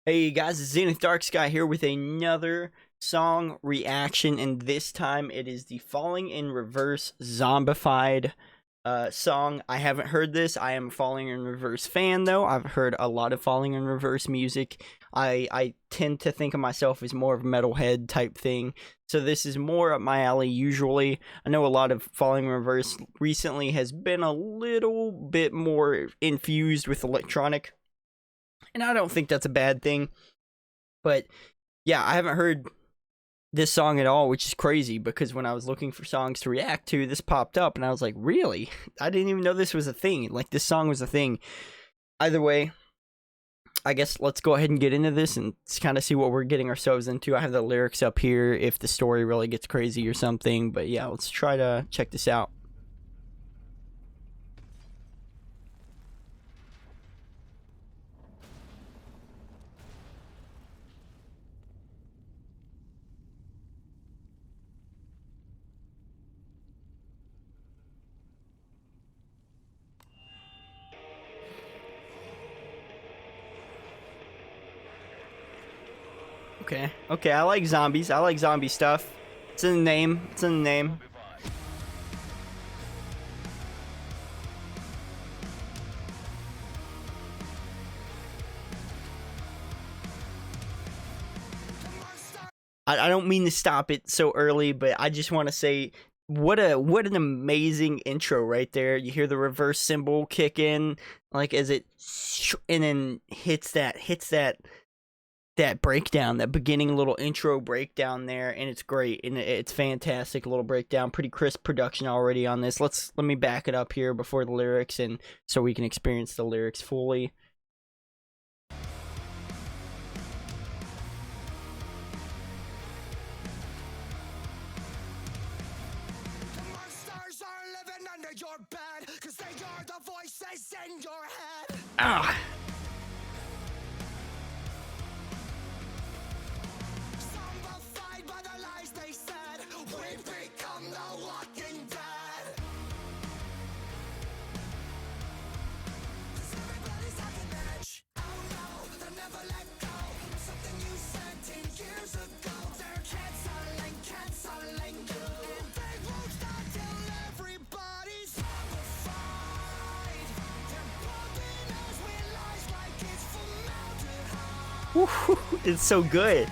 Hey guys, it's Zenith Darksky here with another song reaction, and this time it is the Falling in Reverse Zombified song. I haven't heard this. I am a Falling in Reverse fan though. I've heard a lot of Falling in Reverse music. I tend to think of myself as more of a metalhead type thing, so this is more up my alley usually. I know a lot of Falling in Reverse recently has been a little bit more infused with electronic, and I don't think that's a bad thing. But yeah, I haven't heard this song at all, which is crazy because when I was looking for songs to react to, this popped up and I was like, really? I didn't even know this was a thing. Like, this song was a thing. Either way, I guess let's go ahead and get into this and kind of see what we're getting ourselves into. I have the lyrics up here if the story really gets crazy or something. But yeah, let's try to check this out. Okay, I like zombies. I like zombie stuff. It's in the name. It's in the name. I don't mean to stop it so early, but I just want to say what an amazing intro right there. You hear the reverse cymbal kick in, like as it, and then hits that breakdown, that beginning little intro breakdown there, and it's great, and it's fantastic little breakdown. Pretty crisp production already on this. Let me back it up here before the lyrics, and so we can experience the lyrics fully. Your bed, 'cause they are the voices in your head. Ah. Zombified by the lies they said. We become the walking dead. 'Cause everybody's on edge. Oh no, they'll never let go. Something you said 10 years ago. They're canceling you. And they won't stop till everybody's zombified. They're bumping us with lies like it's formaldehyde. Woo, it's so good.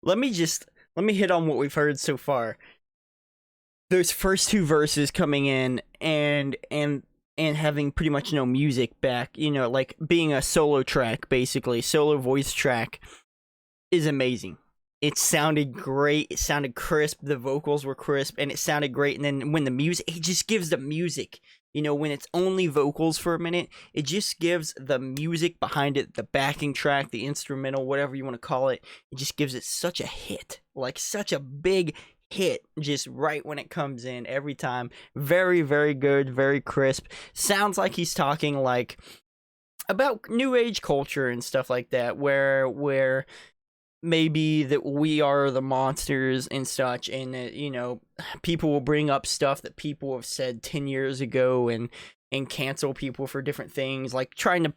Let me hit on what we've heard so far. Those first two verses coming in and having pretty much no music back, you know, like being a solo track, basically solo voice track, is amazing. It sounded great. It sounded crisp. The vocals were crisp, and it sounded great. And then when the music, it just gives the music, you know, when it's only vocals for a minute, it just gives the music behind it, the backing track, the instrumental, whatever you want to call it. It just gives it such a hit, like such a big hit, just right when it comes in every time. Very, very good, very crisp. Sounds like he's talking like about new age culture and stuff like that, where maybe that we are the monsters and such, and that, you know, people will bring up stuff that people have said 10 years ago and cancel people for different things, like trying to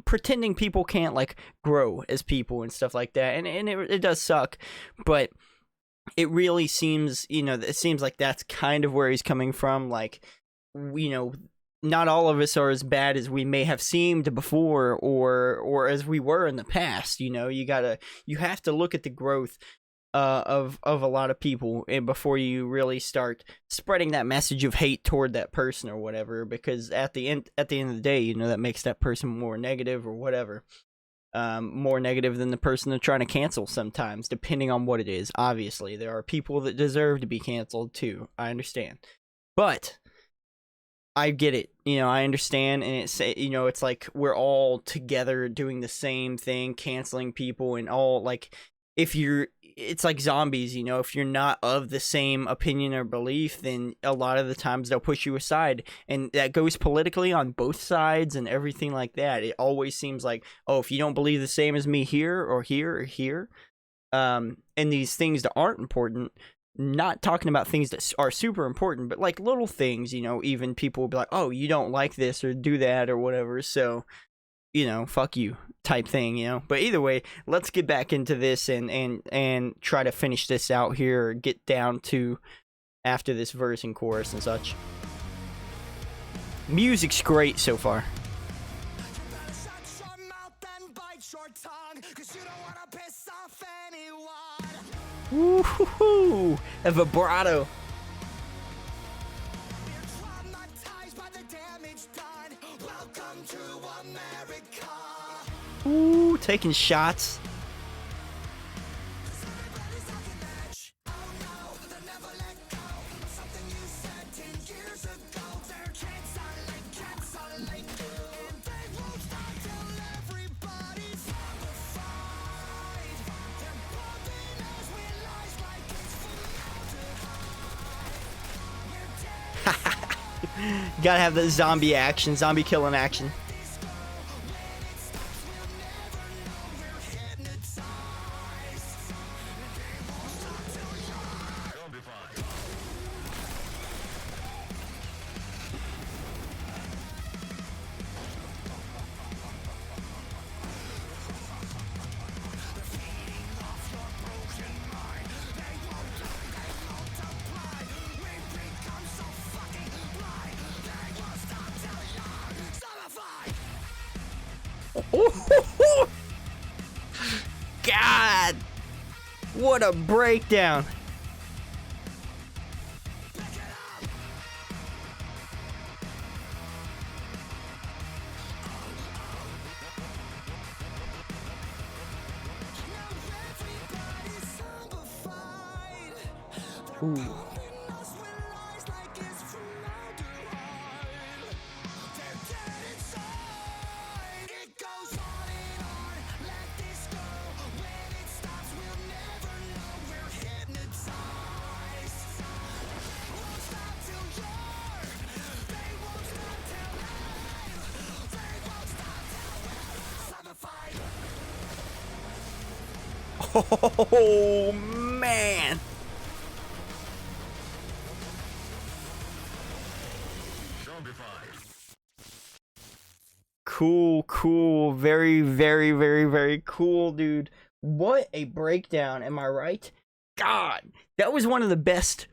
pretending people can't like grow as people and stuff like that, and it does suck, but it really seems, you know, it seems like that's kind of where he's coming from. Like, you know, not all of us are as bad as we may have seemed before, or as we were in the past. You know, you have to look at the growth of a lot of people, and before you really start spreading that message of hate toward that person or whatever, because at the end of the day, you know, that makes that person more negative or whatever. More negative than the person they're trying to cancel sometimes, depending on what it is. Obviously, there are people that deserve to be canceled too. I understand. But I get it, you know, I understand, and it's, you know, it's like we're all together doing the same thing, canceling people, and all, like, if you're it's like zombies, you know, if you're not of the same opinion or belief, then a lot of the times they'll push you aside. And that goes politically on both sides and everything like that. It always seems like, oh, if you don't believe the same as me here or here or here, and these things that aren't important, not talking about things that are super important, but like little things, you know, even people will be like, oh, you don't like this or do that or whatever, so, you know, fuck you type thing, you know. But either way, let's get back into this and try to finish this out here, or get down to after this verse and chorus and such. Music's great so far. Woohoo! A vibrato. Ooh, taking shots. Gotta have the zombie action, zombie killing action. God, what a breakdown. Ooh. Oh man. Cool. Very cool, dude. What a breakdown, am I right? God, that was one of the best.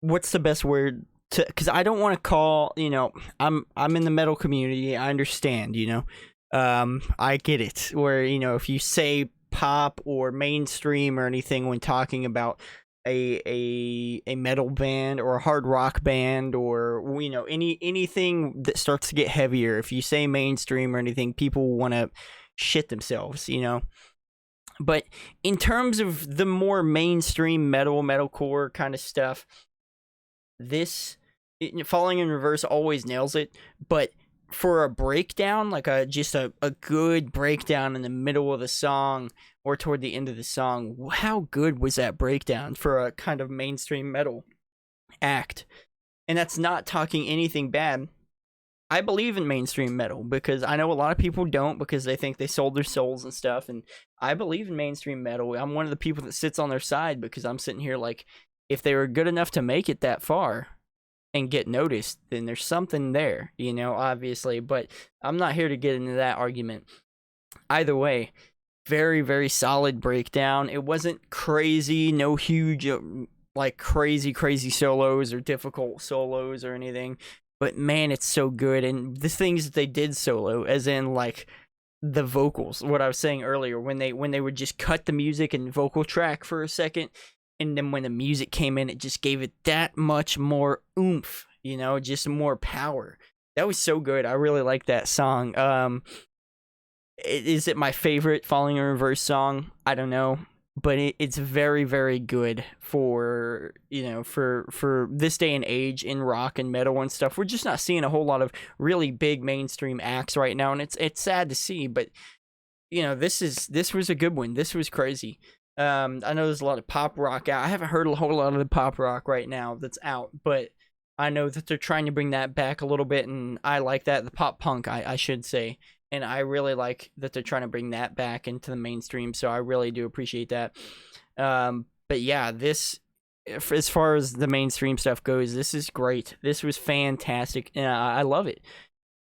What's the best word to, because I don't want to call, you know, I'm in the metal community, I understand, you know. I get it. Where, you know, if you say pop or mainstream or anything when talking about a metal band or a hard rock band, or, you know, anything that starts to get heavier, if you say mainstream or anything, people want to shit themselves, you know. But in terms of the more mainstream metalcore kind of stuff, this Falling in Reverse always nails it. But for a breakdown, like just a good breakdown in the middle of the song or toward the end of the song, how good was that breakdown for a kind of mainstream metal act? And that's not talking anything bad. I believe in mainstream metal because I know a lot of people don't, because they think they sold their souls and stuff. And I believe in mainstream metal. I'm one of the people that sits on their side, because I'm sitting here like, if they were good enough to make it that far and get noticed, then there's something there, you know, obviously. But I'm not here to get into that argument. Either way, very solid breakdown. It wasn't crazy, no huge, like crazy solos or difficult solos or anything. But man, it's so good. And the things that they did solo, as in like the vocals, what I was saying earlier, when they would just cut the music and vocal track for a second, and then when the music came in, it just gave it that much more oomph, you know, just more power. That was so good. I really like that song. Is it my favorite Falling in Reverse song? I don't know. But it's very good for, you know, for this day and age in rock and metal and stuff. We're just not seeing a whole lot of really big mainstream acts right now, and it's sad to see. But, you know, this was a good one. This was crazy. I know there's a lot of pop rock out. I haven't heard a whole lot of the pop rock right now that's out, but I know that they're trying to bring that back a little bit, and I like that. The pop punk, I should say. And I really like that they're trying to bring that back into the mainstream, so I really do appreciate that. But yeah, this, as far as the mainstream stuff goes, this is great. This was fantastic, and I love it.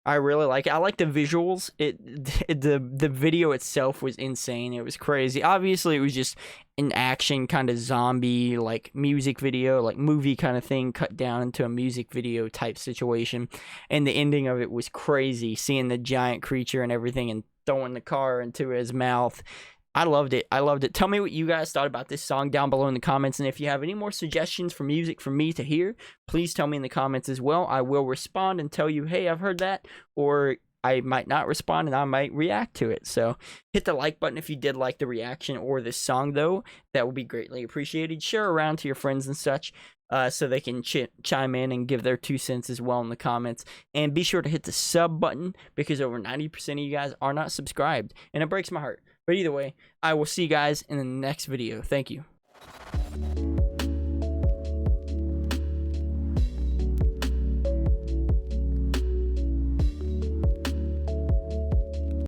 I really like it. I like the visuals. The video itself was insane. It was crazy. Obviously, it was just an action kind of zombie like music video, like movie kind of thing, cut down into a music video type situation. And the ending of it was crazy, seeing the giant creature and everything and throwing the car into his mouth. I loved it. I loved it. Tell me what you guys thought about this song down below in the comments. And if you have any more suggestions for music for me to hear, please tell me in the comments as well. I will respond and tell you, hey, I've heard that. Or I might not respond and I might react to it. So hit the like button if you did like the reaction or this song, though. That would be greatly appreciated. Share around to your friends and such. So they can chime in and give their 2 cents as well in the comments. And be sure to hit the sub button because over 90% of you guys are not subscribed. And it breaks my heart. But either way, I will see you guys in the next video. Thank you.